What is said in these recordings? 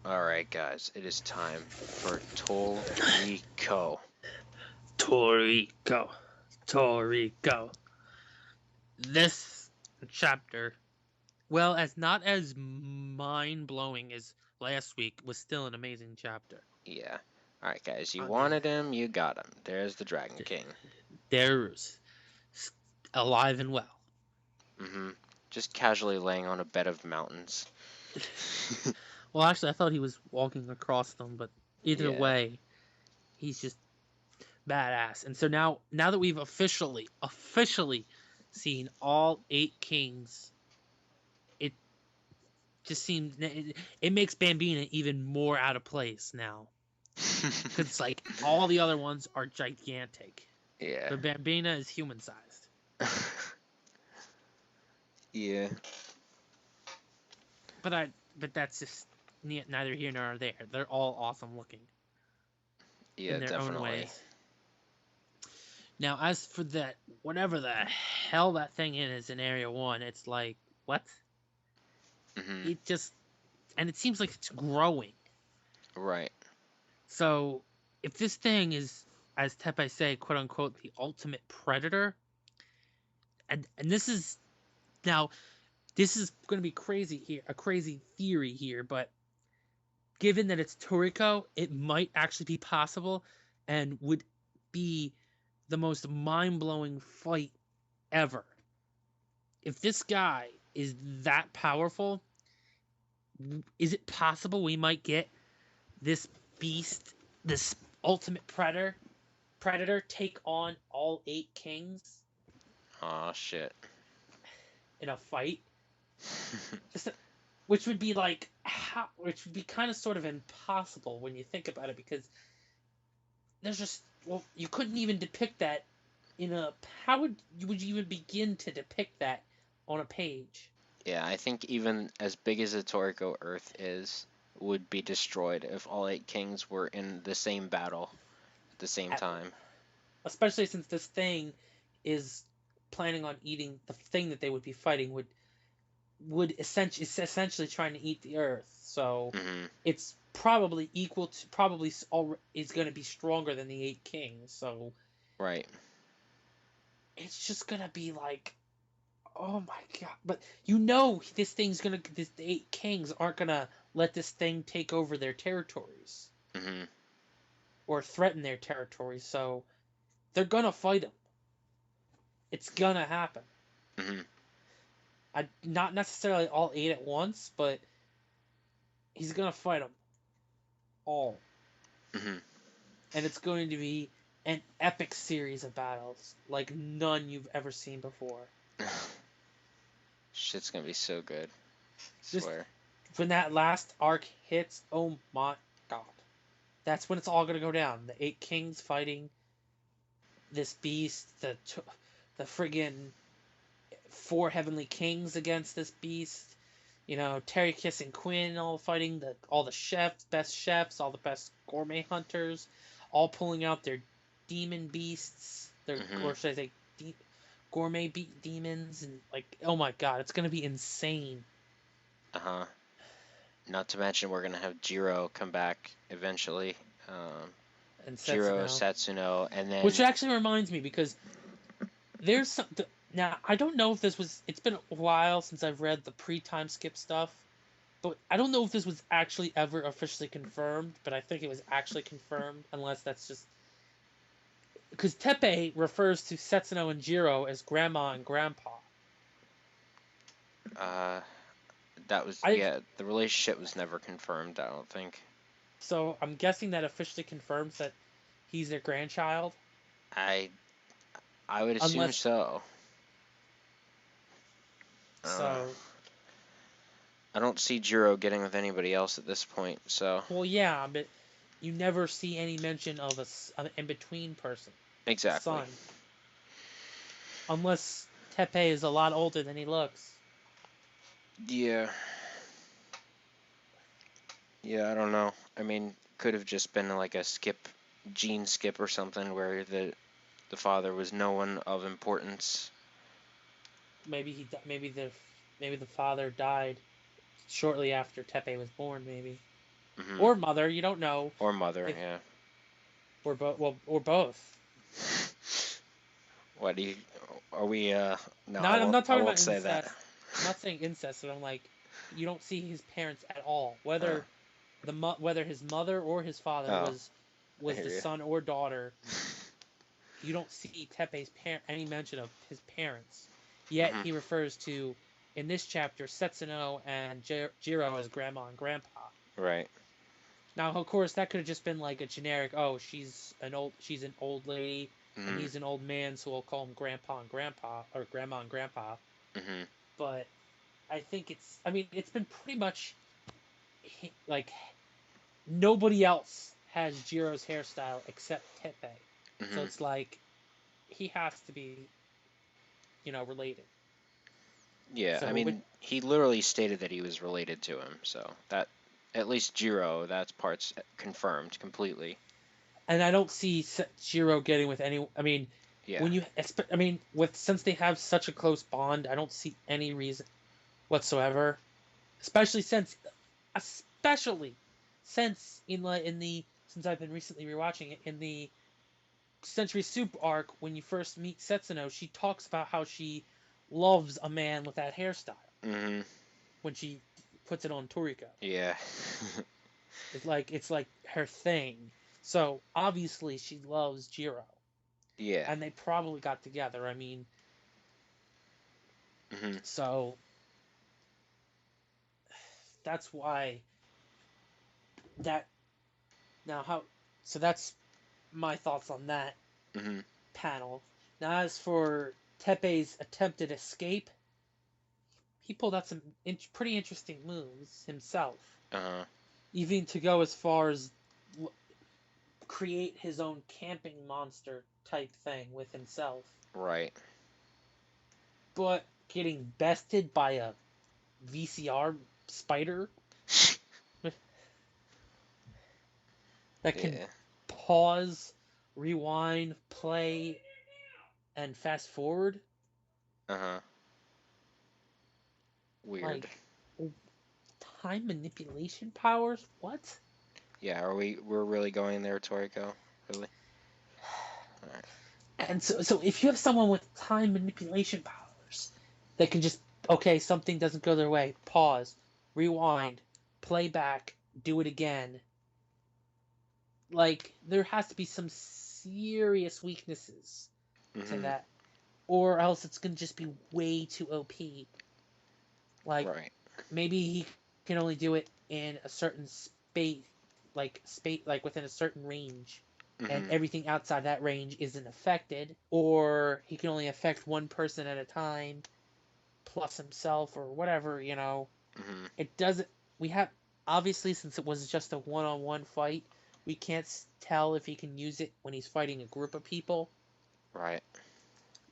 Alright, guys, it is time for Toriko. Toriko. Toriko. This chapter, well, as not as mind-blowing as last week, was still an amazing chapter. Yeah. Alright, guys, you I mean, wanted him, you got him. There's the Dragon King. there's alive and well. Just casually laying on a bed of mountains. Well, actually, I thought he was walking across them, but either Yeah. way, he's just badass. And so now that we've officially seen all 8 kings, it just seems it makes Bambina even more out of place now. Because it's like all the other ones are gigantic. Yeah. But Bambina is human sized. Yeah. But that's just neither here nor there. They're all awesome looking. Yeah, In their definitely. own ways. Now, as for that, whatever the hell that thing is in Area 1, it's like, what? It just, and it seems like it's growing. Right. So, if this thing is, as Tepe say, quote unquote, the ultimate predator, and this is, now, this is going to be crazy here, a crazy theory here, but given that it's Toriko, it might actually be possible and would be the most mind-blowing fight ever. If this guy is that powerful, is it possible we might get this beast, this ultimate predator take on all 8 kings Aw, shit. in a fight? Which would be like, which would be kind of sort of impossible when you think about it, because there's just, well, you couldn't even depict that how would you even begin to depict that on a page? Yeah, I think even as big as the Toriko Earth is, would be destroyed if all 8 kings were in the same battle at the same time. Especially since this thing is planning on eating, the thing that they would be fighting would essentially trying to eat the Earth. So it's probably equal to is going to be stronger than the 8 kings. So right. It's just gonna be like, oh my god! But the 8 kings aren't gonna let this thing take over their territories or threaten their territories. So they're gonna fight him. It's gonna happen. Not necessarily all 8 at once, but he's gonna fight them all. And it's going to be an epic series of battles like none you've ever seen before. Shit's gonna be so good. I swear. When that last arc hits, oh my god. That's when it's all gonna go down. The 8 kings fighting this beast, the friggin' 4 heavenly kings against this beast. You know, Toriko and Quinn all fighting all the best chefs, all the best gourmet hunters, all pulling out their demon beasts, or should I say, gourmet demons, and like, oh my god, it's gonna be insane. Not to mention we're gonna have Jiro come back eventually. And Jiro, Setsuno, and then, which actually reminds me, because there's some. Now, I don't know if this was. It's been a while since I've read the pre-time skip stuff, but I don't know if this was actually ever officially confirmed. But I think it was actually confirmed, unless that's just because Tepe refers to Setsuno and Jiro as grandma and grandpa. that was the relationship was never confirmed, I don't think. So I'm guessing that officially confirms that he's their grandchild. I would assume so. So I don't see Jiro getting with anybody else at this point, so. Well, yeah, but you never see any mention of an in-between person. Exactly. Son. Unless Tepe is a lot older than he looks. Yeah. Yeah, I don't know. I mean, could have just been like a gene skip or something where the father was no one of importance. Maybe the father died shortly after Tepe was born. Maybe. Hmm. or mother. You don't know Or mother, if yeah. or both. Well, or both. What do you? Are we? No, I Not. I'm won't. not I talking won't about say that. incest. I'm not saying incest, but I'm like, you don't see his parents at all. Uh, Whether his mother or his father oh, I was hear the you. son or daughter, you don't see Tepe's any mention of his parents. Yet Hmm. he refers to in this chapter Setsuno and Jiro as grandma and grandpa. Right. Now, of course, that could have just been like a generic, oh, she's an old lady, and Hmm. he's an old man, so we'll call him grandpa and grandpa, or grandma and grandpa. Hmm. But I mean, it's been pretty much like nobody else has Jiro's hairstyle except Tepe. So Hmm. it's like he has to be, related. Yeah, I So, mean, he literally stated that he was related to him, so that at least Jiro, that part's confirmed completely. and I don't see Jiro getting with any. I mean, Yeah. with since they have such a close bond, I don't see any reason whatsoever. Especially since in the since I've been recently rewatching it in the Century Soup arc, when you first meet Setsuno, she talks about how she loves a man with that hairstyle Hmm. when she puts it on Toriko. Yeah. It's like her thing. So obviously she loves Jiro, Yeah. and they probably got together. I mean, Hmm. so that's why that now how so that's my thoughts on that Hmm. panel. Now as for Tepe's attempted escape, he pulled out some pretty interesting moves himself, Uh-huh. even to go as far as create his own camping monster type thing with himself, Right. but getting bested by a VCR spider that can Yeah. pause, rewind, play, and fast forward. Uh-huh. Weird. Like time manipulation powers? What? Yeah, we're really going there, Toriko? Really? Alright. And so if you have someone with time manipulation powers that can just okay, something doesn't go their way, pause, rewind, play back, do it again. Like there has to be some serious weaknesses to Hmm. that, or else it's gonna just be way too OP. Like Right. maybe he can only do it in a certain space, like within a certain range, and Hmm. everything outside that range isn't affected, or he can only affect one person at a time, plus himself or whatever. Hmm. It doesn't. We have obviously since it was just a one-on-one fight, we can't tell if he can use it when he's fighting a group of people, Right.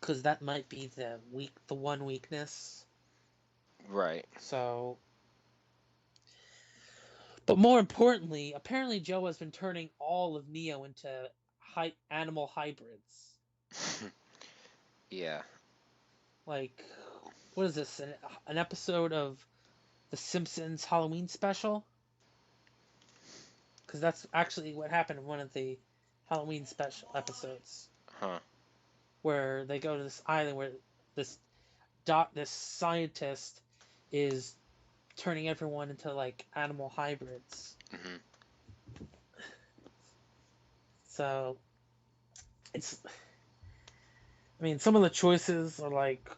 because that might be the one weakness. Right. So but more importantly, apparently Joe has been turning all of Neo into animal hybrids. Yeah. Like, what is this? An episode of The Simpsons Halloween special? Because that's actually what happened in one of the Halloween special episodes, Huh. where they go to this island where this this scientist is turning everyone into like animal hybrids. Hmm. So it's I mean, some of the choices are like,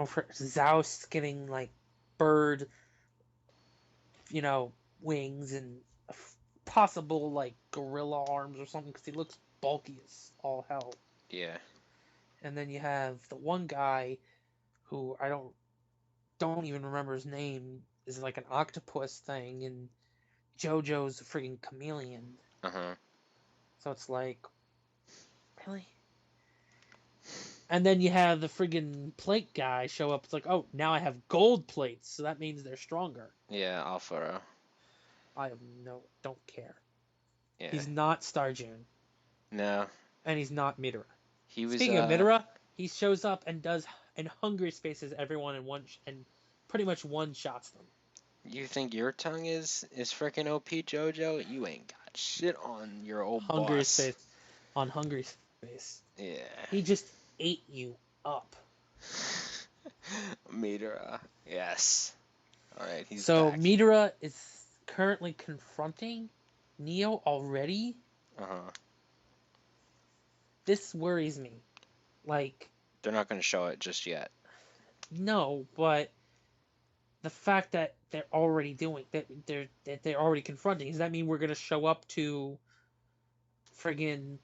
for Zeus getting like bird, wings and possible like gorilla arms or something because he looks bulky as all hell. Yeah. And then you have the one guy who I don't even remember his name is like an octopus thing, and JoJo's a freaking chameleon. Uh-huh. So it's like, really? And then you have the friggin' plate guy show up. It's like, oh, now I have gold plates, so that means they're stronger. Yeah, Alpha. I have don't care. Yeah. He's not Starjune, No. and he's not Midora. He was Speaking of Midora, he shows up and does in Hungry Spaces everyone in one and pretty much one shots them. You think your tongue is freaking OP, JoJo? You ain't got shit on your old Hungry's boss. face. On Hungry's face. Yeah. He just ate you up. Midora. Yes. All right, he's So back. Midora is currently confronting Neo already. Uh huh. This worries me. Like, They're not gonna show it just yet. no, but the fact that they're already doing that they're already confronting, does that mean we're gonna show up to friggin'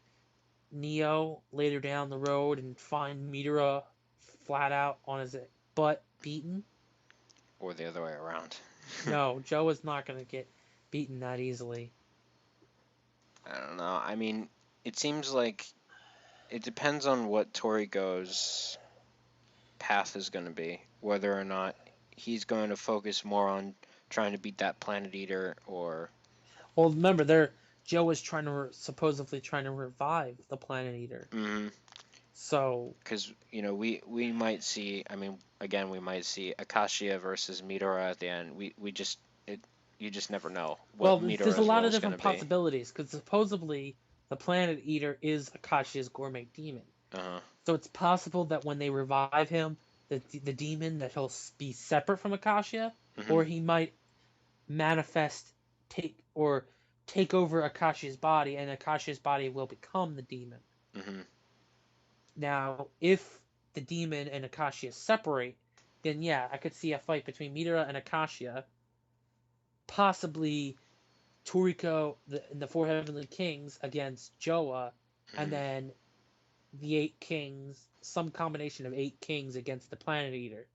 Neo later down the road and find Midora flat out on his butt beaten? Or the other way around. No, Joe is not gonna get beaten that easily. I don't know. I mean, it seems like it depends on what Toriko's path is going to be, whether or not he's going to focus more on trying to beat that Planet Eater or. Well, remember, Joe is trying to supposedly trying to revive the Planet Eater. Mm-hmm. So, Because we might see. I mean, again, we might see Akashia versus Midora at the end. We just it you just never know well, what there's a Midora's lot role of is going different to be. possibilities because supposedly the Planet Eater is Akashia's gourmet demon. Uh huh. So it's possible that when they revive him, the demon that he'll be separate from Akashia, Mm-hmm. or he might manifest take over Akashia's body, and Akashia's body will become the demon. Mm-hmm. Now, if the demon and Akashia separate, then yeah, I could see a fight between Midora and Akashia, possibly Toriko and the Four Heavenly Kings against Joa, and Mm-hmm. then the Eight Kings, some combination of Eight Kings against the Planet Eater.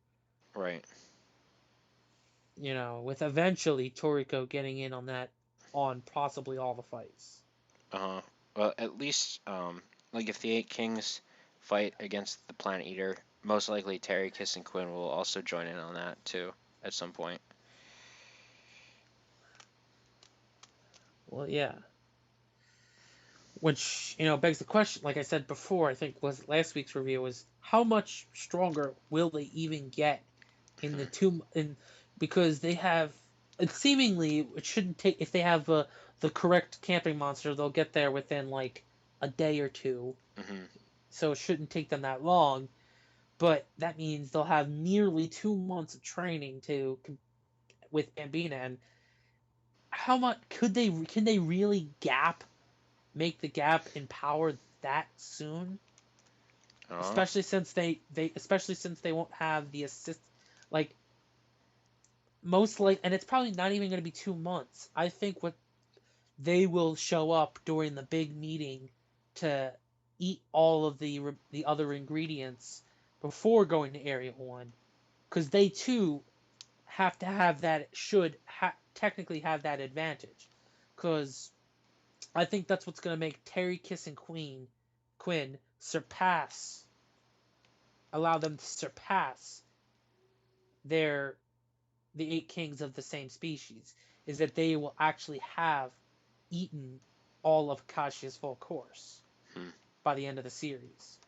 Right. With eventually Toriko getting in on possibly all the fights. Uh huh. Well, at least like if the Eight Kings fight against the Planet Eater, most likely Terry, Kiss, and Quinn will also join in on that too at some point. Well, yeah. Which, begs the question, like I said before, I think was last week's review, was how much stronger will they even get in the two in because they have it seemingly it shouldn't take if they have the correct camping monster, they'll get there within like a day or two. Mm-hmm. So it shouldn't take them that long, but that means they'll have nearly 2 months of training to with Bambina. And how much can they really make the gap in power that soon? Uh Especially since they won't have the assist, like most like, and it's probably not even going to be 2 months. I think what they will show up during the big meeting to eat all of the other ingredients before going to Area 1, because they too have to have that technically have that advantage, because I think that's what's going to make Terry, Kiss, and Quinn allow them to surpass their the eight kings of the same species, is that they will actually have eaten all of Kashia's full course hmm. by the end of the series.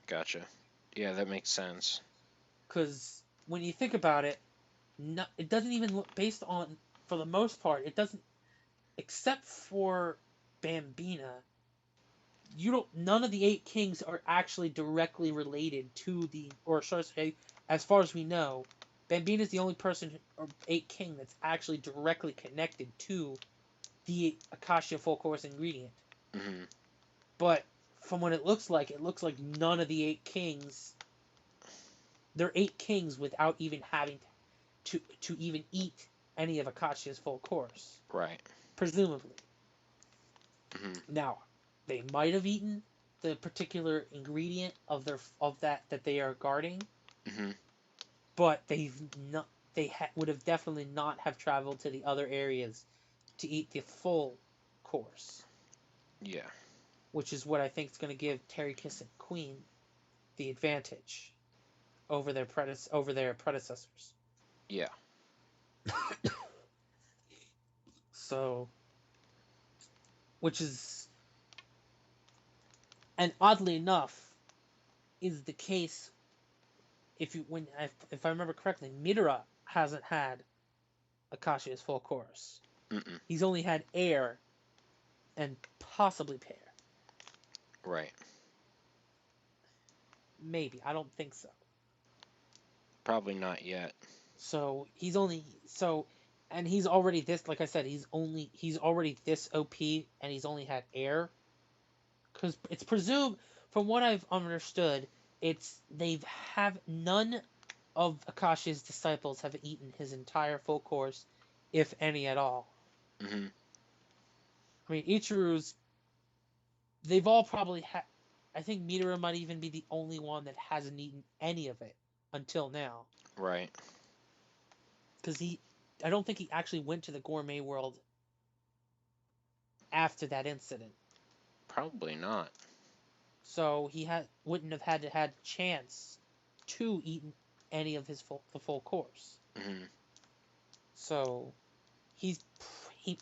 Gotcha. Yeah, that makes sense. Because when you think about it, it doesn't even look based on, for the most part, it doesn't, except for Bambina. None of the eight kings are actually directly related to or should I say, as far as we know, Bambina is the only person or eight king that's actually directly connected to the Akasha full course ingredient. Mm-hmm. But from what it looks like none of the eight kings. They're eight kings without even having to even eat any of Akasha's full course, Right. presumably. Mm-hmm. Now, they might have eaten the particular ingredient of that they are guarding, Mm-hmm. but would have definitely not have traveled to the other areas to eat the full course, Yeah. which is what I think is going to give Terry Kiss and Queen the advantage over their predecessors. Yeah. So, which is, and oddly enough, is the case if I remember correctly, Midora hasn't had Akashia's full course. Mm-mm. He's only had air and possibly pair. Right. Maybe. I don't think so. Probably not yet. So he's only so and he's already this like I said, he's already this OP and he's only had air. Because it's presumed from what I've understood, it's they've have none of Akashi's disciples have eaten his entire full course, if any at all. Mm-hmm. I mean, Ichiru's, they've all probably had. I think Midora might even be the only one that hasn't eaten any of it until now. Right. Because I don't think he actually went to the gourmet world after that incident. Probably not. So wouldn't have had a chance to eat any of the full course. Mm-hmm. So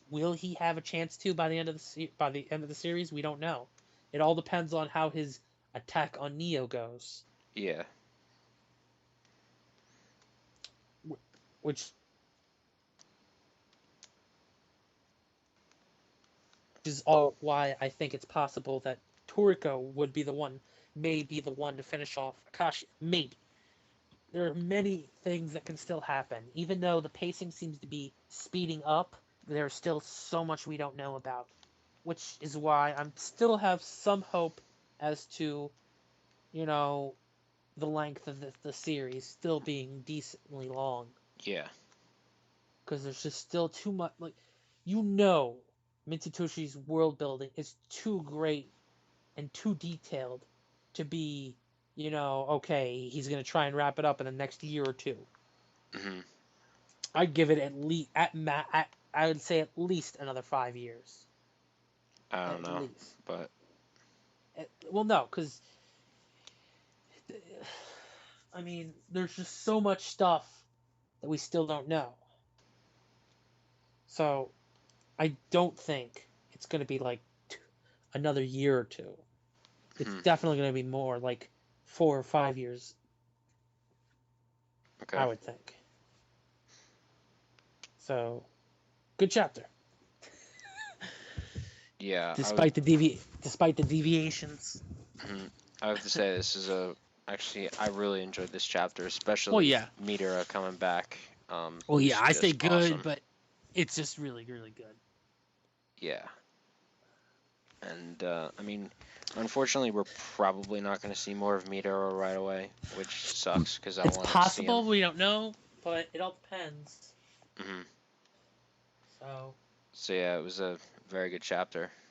will he have a chance to by the end of the series? We don't know. It all depends on how his attack on Neo goes. Yeah. Which is all why I think it's possible that Toriko may be the one to finish off Akashi. Maybe. There are many things that can still happen. Even though the pacing seems to be speeding up, there's still so much we don't know about. Which is why I still have some hope as to, the length of the series still being decently long. Yeah. Because there's just still too much. Mitsutoshi's world building is too great and too detailed to be, okay, he's going to try and wrap it up in the next year or two. Mm-hmm. I'd give it I would say at least another 5 years. I don't At know, least. but Well, no, because I mean, there's just so much stuff that we still don't know. So I don't think it's going to be like another year or two. It's definitely going to be more like 4 or 5 years. Okay. I would think. So, good chapter. Yeah. Despite the deviations. I have to say this is actually I really enjoyed this chapter, Well, especially yeah. Midora coming back. Well, yeah, I just say good, awesome. but it's just really, really good. Yeah. And I mean, unfortunately, we're probably not going to see more of Midora right away, which sucks because I want to see him. It's possible, we don't know, but it all depends. Mm-hmm. So yeah, it was a very good chapter.